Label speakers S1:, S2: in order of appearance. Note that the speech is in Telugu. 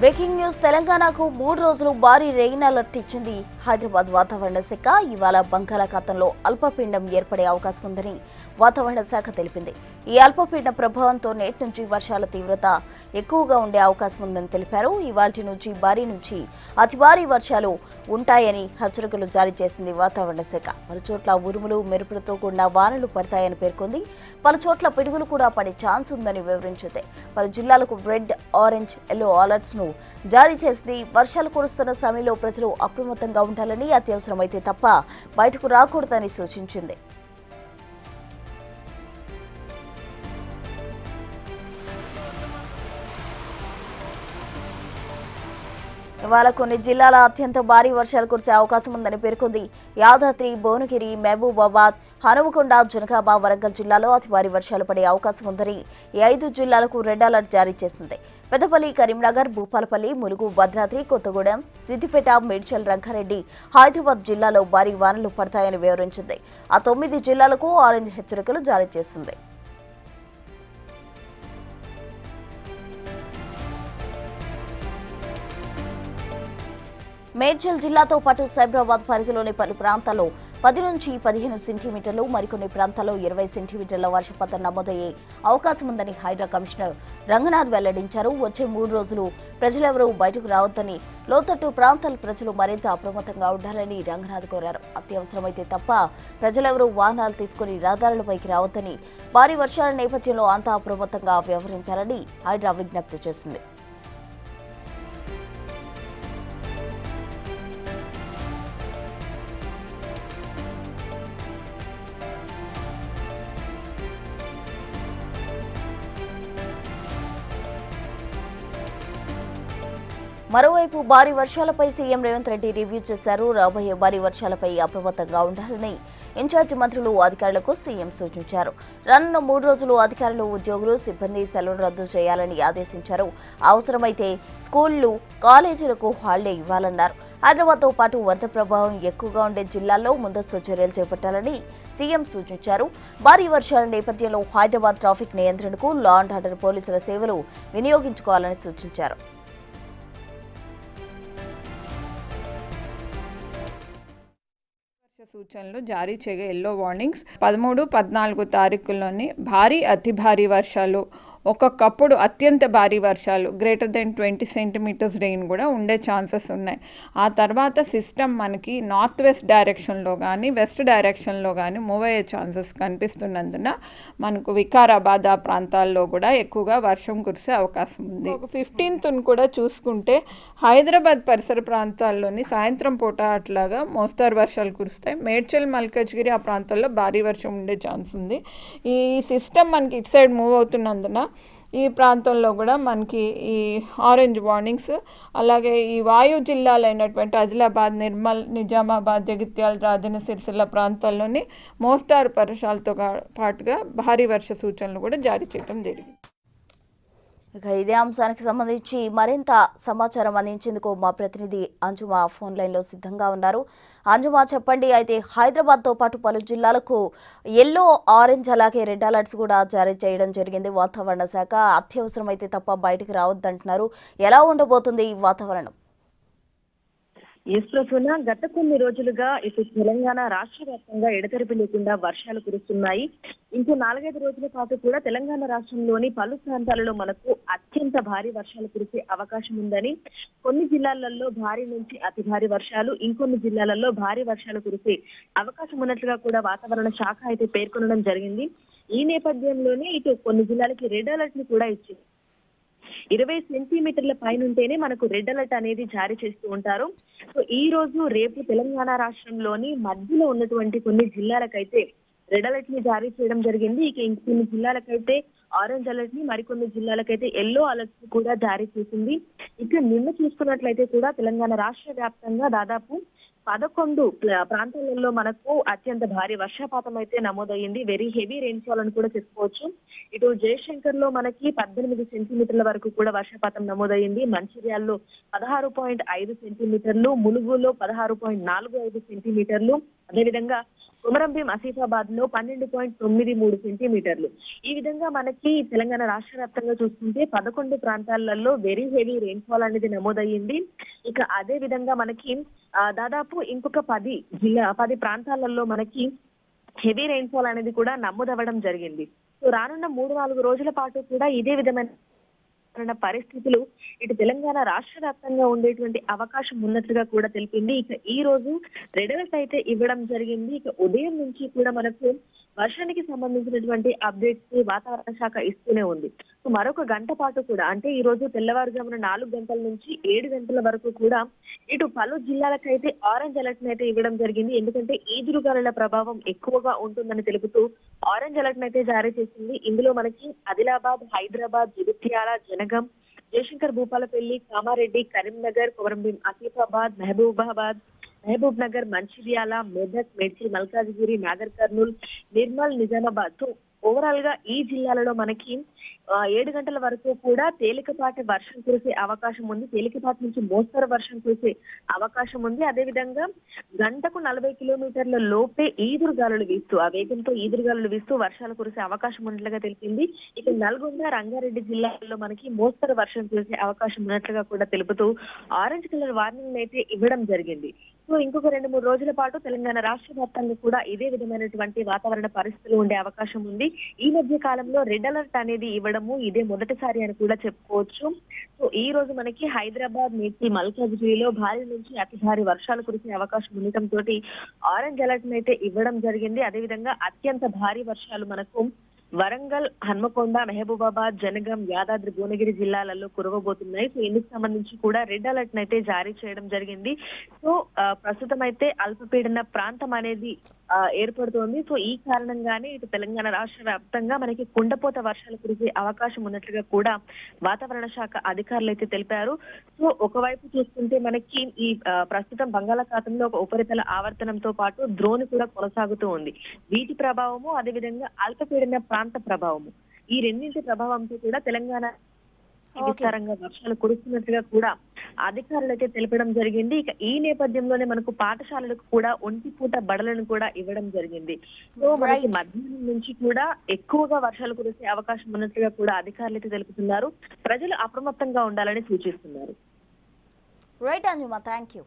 S1: బ్రేకింగ్ న్యూస్ తెలంగాణకు 3 రోజులు భారీ రెయిన్ అలర్ట్ ఇచ్చింది హైదరాబాద్ వాతావరణ శాఖ. ఇవాళ బంగాళాఖాతంలో అల్పపీడనం ఏర్పడే అవకాశం ఉందని వాతావరణ శాఖ తెలిపింది. ఈ అల్పపీడన ప్రభావంతో నేటి నుంచి వర్షాల తీవ్రత ఎక్కువగా ఉండే అవకాశం ఉందని తెలిపారు. ఇవాల్టి నుంచి భారీ నుంచి అతి భారీ వర్షాలు ఉంటాయని హెచ్చరికలు జారీ చేసింది వాతావరణ శాఖ. పలుచోట్ల ఉరుములు మెరుపులతో కూడిన వానలు పడతాయని పేర్కొంది. పలుచోట్ల పిడుగులు కూడా పడే ఛాన్స్ ఉందని వివరించింది. పలు జిల్లాలకు రెడ్, ఆరెంజ్, ఎల్లో అలర్ట్స్ ను జారీ చేసింది. వర్షాలు కురుస్తున్న సమయంలో ప్రజలు అప్రమత్తంగా ఉండాలని, అత్యవసరమైతే తప్ప బయటకు రాకూడదని సూచించింది. ఇవాళ కొన్ని జిల్లాల అత్యంత భారీ వర్షాలు కురిసే అవకాశం ఉందని పేర్కొంది. యాదాద్రి, భువనగిరి, మహబూబాబాద్, హనుమకొండ, జనగామ, వరంగల్ జిల్లాలో అతి భారీ వర్షాలు పడే అవకాశం ఉందని ఈ 5 జిల్లాలకు రెడ్ అలర్ట్ జారీ చేసింది. పెద్దపల్లి, కరీంనగర్, భూపాలపల్లి, ములుగు, భద్రాద్రి, కొత్తగూడెం, సిద్దిపేట, మేడ్చల్, రంగారెడ్డి, హైదరాబాద్ జిల్లాలో భారీ వానలు పడతాయని వివరించింది. ఆ 9 జిల్లాలకు ఆరెంజ్ హెచ్చరికలు జారీ చేసింది. మేడ్చల్ జిల్లాతో పాటు సైబరాబాద్ పరిధిలోని పలు ప్రాంతాల్లో 10 నుంచి 15 సెంటీమీటర్లు, మరికొన్ని ప్రాంతాల్లో 20 సెంటీమీటర్ల వర్షపాతం నమోదయ్యే అవకాశం ఉందని హైడ్రా కమిషనర్ రంగనాథ్ వెల్లడించారు. వచ్చే 3 రోజులు ప్రజలెవరూ బయటకు రావద్దని, లోతట్టు ప్రాంతాల ప్రజలు మరింత అప్రమత్తంగా ఉండాలని రంగనాథ్ కోరారు. అత్యవసరమైతే తప్ప ప్రజలెవరూ వాహనాలు తీసుకుని రహదారులపైకి రావద్దని, భారీ వర్షాల నేపథ్యంలో అంతా అప్రమత్తంగా వ్యవహరించాలని హైడ్రా విజ్ఞప్తి చేసింది. మరోవైపు భారీ వర్షాలపై సీఎం రేవంత్ రెడ్డి రివ్యూ చేశారు. రాబోయే భారీ వర్షాలపై అప్రమత్తంగా ఉండాలని ఇన్ఛార్జి మంత్రులు, అధికారులకు సీఎం సూచించారు. రానున్న 3 రోజులు అధికారులు, ఉద్యోగులు, సిబ్బంది సెలవులు రద్దు చేయాలని ఆదేశించారు. అవసరమైతే స్కూళ్లు, కాలేజీలకు హాలిడే ఇవ్వాలన్నారు. హైదరాబాద్తో పాటు వరద ప్రభావం ఎక్కువగా ఉండే జిల్లాల్లో ముందస్తు చర్యలు చేపట్టాలని సీఎం సూచించారు. భారీ వర్షాల నేపథ్యంలో హైదరాబాద్ ట్రాఫిక్ నియంత్రణకు లా అండ్ ఆర్డర్ పోలీసుల సేవలు వినియోగించుకోవాలని సూచించారు.
S2: సూచనలు జారీ చేయగా ఎల్లో వార్నింగ్స్ 13, 14 తారీఖుల్లోని భారీ, అతి భారీ వర్షాలు, ఒక్కొక్కప్పుడు అత్యంత భారీ వర్షాలు గ్రేటర్ దెన్ 20 సెంటీమీటర్స్ రెయిన్ కూడా ఉండే ఛాన్సెస్ ఉన్నాయి. ఆ తర్వాత సిస్టమ్ మనకి నార్త్ వెస్ట్ డైరెక్షన్లో కానీ వెస్ట్ డైరెక్షన్లో కానీ మూవ్ అయ్యే ఛాన్సెస్ కనిపిస్తున్నందున మనకు వికారాబాద్ ఆ ప్రాంతాల్లో కూడా ఎక్కువగా వర్షం కురిసే అవకాశం ఉంది. 15th కూడా చూసుకుంటే హైదరాబాద్ పరిసర ప్రాంతాల్లోని సాయంత్రం పూట అట్లాగా మోస్తారు వర్షాలు కురుస్తాయి. మేడ్చల్, మల్కాజ్గిరి ఆ ప్రాంతాల్లో భారీ వర్షం ఉండే ఛాన్స్ ఉంది. ఈ సిస్టమ్ మనకి ఇటు సైడ్ మూవ్ అవుతున్నందున ఈ ప్రాంతంలో కూడా మనకి ఈ ఆరెంజ్ వార్నింగ్స్, అలాగే ఈ వాయు జిల్లాలైనటువంటి ఆదిలాబాద్, నిర్మల్, నిజామాబాద్, జగిత్యాల, రాజన్న సిరిసిల్ల ప్రాంతాల్లోని మోస్తారు వర్షాలతో పాటుగా భారీ వర్ష సూచనలు కూడా జారీ చేయడం జరిగింది.
S1: ఇక ఇదే అంశానికి సంబంధించి మరింత సమాచారం అందించేందుకు మా ప్రతినిధి అంజుమా ఫోన్ లైన్లో సిద్ధంగా ఉన్నారు. అంజుమా, చెప్పండి. అయితే హైదరాబాద్తో పాటు పలు జిల్లాలకు ఎల్లో, ఆరెంజ్, అలాగే రెడ్ అలర్ట్స్ కూడా జారీ చేయడం జరిగింది వాతావరణ శాఖ. అత్యవసరమైతే తప్ప బయటకు రావద్దంటున్నారు. ఎలా ఉండబోతుంది ఈ వాతావరణం?
S3: ప్రసూన, గత కొన్ని రోజులుగా ఇటు తెలంగాణ రాష్ట్ర వ్యాప్తంగా ఎడతెరిపి లేకుండా వర్షాలు కురుస్తున్నాయి. ఇంకో 4-5 రోజుల పాటు కూడా తెలంగాణ రాష్ట్రంలోని పలు ప్రాంతాలలో మనకు అత్యంత భారీ వర్షాలు కురిసే అవకాశం ఉందని, కొన్ని జిల్లాలలో భారీ నుంచి అతి భారీ వర్షాలు, ఇంకొన్ని జిల్లాలలో భారీ వర్షాలు కురిసే అవకాశం ఉన్నట్లుగా కూడా వాతావరణ శాఖ అయితే పేర్కొనడం జరిగింది. ఈ నేపథ్యంలోనే ఇటు కొన్ని జిల్లాలకి రెడ్ అలర్ట్ ని కూడా ఇచ్చింది. 20 సెంటీమీటర్ల పైనుంటేనే మనకు రెడ్ అలర్ట్ అనేది జారీ చేస్తూ ఉంటారు. సో ఈ రోజు, రేపు తెలంగాణ రాష్ట్రంలోని మధ్యలో ఉన్నటువంటి కొన్ని జిల్లాలకైతే రెడ్ అలర్ట్ ని జారీ చేయడం జరిగింది. ఇక ఇంకొన్ని జిల్లాలకైతే ఆరెంజ్ అలర్ట్ ని, మరికొన్ని జిల్లాలకైతే ఎల్లో అలర్ట్ ని కూడా జారీ చేసింది. ఇక నిన్న చూసుకున్నట్లయితే కూడా తెలంగాణ రాష్ట్ర వ్యాప్తంగా దాదాపు 11 ప్రాంతాలలో మనకు అత్యంత భారీ వర్షపాతం అయితే నమోదయ్యింది. వెరీ హెవీ రెయిన్ఫాల్ అని కూడా చెప్పుకోవచ్చు. ఇటు జయశంకర్ లో మనకి 18 సెంటీమీటర్ల వరకు కూడా వర్షపాతం నమోదయ్యింది. మంచిర్యాలలో 16.5 సెంటీమీటర్లు, ములుగులో 16.45 సెంటీమీటర్లు, అదేవిధంగా కొమరంభీం ఆసిఫాబాద్ లో 12.93 సెంటీమీటర్లు. ఈ విధంగా మనకి తెలంగాణ రాష్ట్ర వ్యాప్తంగా చూసుకుంటే 11 ప్రాంతాలలో వెరీ హెవీ రెయిన్ఫాల్ అనేది నమోదయ్యింది. ఇక అదే విధంగా మనకి దాదాపు ఇంకొక 10 ప్రాంతాలలో మనకి హెవీ రెయిన్ఫాల్ అనేది కూడా నమోదవ్వడం జరిగింది. సో రానున్న 3-4 రోజుల పాటు కూడా ఇదే విధమైన పరిస్థితులు ఇటు తెలంగాణ రాష్ట్ర వ్యాప్తంగా ఉండేటువంటి అవకాశం ఉన్నట్లుగా కూడా తెలిపింది. ఇక ఈ రోజు రెడ్ అలర్ట్ అయితే ఇవ్వడం జరిగింది. ఇక ఉదయం నుంచి కూడా మనకు వర్షానికి సంబంధించినటువంటి అప్డేట్స్ వాతావరణ శాఖ ఇస్తూనే ఉంది. సో మరొక గంట పాటు కూడా అంటే ఈ రోజు తెల్లవారుజామున 4 గంటల నుంచి 7 గంటల వరకు కూడా ఇటు పలు జిల్లాలకైతే ఆరెంజ్ అలర్ట్ అయితే ఇవ్వడం జరిగింది. ఎందుకంటే ఈదురుగాలుల ప్రభావం ఎక్కువగా ఉంటుందని తెలుపుతూ ఆరెంజ్ అలర్ట్ అయితే జారీ చేసింది. ఇందులో మనకి ఆదిలాబాద్, హైదరాబాద్, జగిత్యాల, జనగాం, జయశంకర్ భూపాలపల్లి, కామారెడ్డి, కరీంనగర్, కొమరంభీం ఆసిఫాబాద్, మహబూబ్ నగర్, మంచిర్యాల, మెదక్, మేడ్చల్, మల్కాజిగిరి, నాగర్ కర్నూల్, నిర్మల్, నిజామాబాద్ తో ఓవరాల్ గా ఈ జిల్లాలలో మనకి 7 గంటల వరకు కూడా తేలికపాటి వర్షం కురిసే అవకాశం ఉంది. తేలికపాటి నుంచి మోస్తరు వర్షం కురిసే అవకాశం ఉంది. అదేవిధంగా గంటకు 40 కిలోమీటర్ల లోపే ఈదురుగాలులు వీస్తూ ఆ వేగంతో ఈదురుగాలులు వీస్తూ వర్షాలు కురిసే అవకాశం ఉన్నట్లుగా తెలిపింది. ఇక నల్గొండ, రంగారెడ్డి జిల్లాల్లో మనకి మోస్తరు వర్షం కురిసే అవకాశం ఉన్నట్లుగా కూడా తెలుపుతూ ఆరెంజ్ కలర్ వార్నింగ్ అయితే ఇవ్వడం జరిగింది. సో ఇంకొక 2-3 రోజుల పాటు తెలంగాణ రాష్ట్ర వ్యాప్తంగా కూడా ఇదే విధమైనటువంటి వాతావరణ పరిస్థితులు ఉండే అవకాశం ఉంది. ఈ మధ్య కాలంలో రెడ్ అలర్ట్ అనేది ఇవ్వడము ఇదే మొదటిసారి అని కూడా చెప్పుకోవచ్చు. సో ఈ రోజు మనకి హైదరాబాద్, మేడ్చల్, మల్కాజిగిరిలో భారీ నుంచి అతి భారీ వర్షాలు కురిసే అవకాశం ఉండటంతో ఆరెంజ్ అలర్ట్ అయితే ఇవ్వడం జరిగింది. అదేవిధంగా అత్యంత భారీ వర్షాలు మనకు వరంగల్, హన్మకొండ, మహబూబాబాద్, జనగాం, యాదాద్రి, భువనగిరి జిల్లాలలో కురవబోతున్నాయి. సో ఇందుకు సంబంధించి కూడా రెడ్ అలర్ట్ అయితే జారీ చేయడం జరిగింది. సో ప్రస్తుతం అయితే అల్పపీడన ప్రాంతం అనేది ఏర్పడుతోంది. సో ఈ కారణంగానే ఇటు తెలంగాణ రాష్ట్ర వ్యాప్తంగా మనకి కుండపోత వర్షాలు కురిసే అవకాశం ఉన్నట్లుగా కూడా వాతావరణ శాఖ అధికారులు అయితే తెలిపారు. సో ఒకవైపు చూసుకుంటే మనకి ఈ ప్రస్తుతం బంగాళాఖాతంలో ఒక ఉపరితల ఆవర్తనంతో పాటు ద్రోణి కూడా కొనసాగుతూ ఉంది. వీటి ప్రభావము అదేవిధంగా అల్పపీడన ప్రాంత ప్రభావము ఈ రెండింటి ప్రభావంతో కూడా తెలంగాణ విస్తారంగా వర్షాలు కురుస్తున్నట్టుగా కూడా అధికారులు అయితే తెలపడం జరిగింది. ఇక ఈ నేపథ్యంలోనే మనకు పాఠశాలలకు కూడా ఒంటిపూట బడులను కూడా ఇవ్వడం జరిగింది. సో మనకి మధ్యాహ్నం నుంచి కూడా ఎక్కువగా వర్షాలు కురిసే అవకాశం ఉన్నట్లుగా కూడా అధికారులు అయితే తెలుపుతున్నారు. ప్రజలు అప్రమత్తంగా ఉండాలని సూచిస్తున్నారు.
S1: రైట్ అంజుమా, థ్యాంక్ యూ.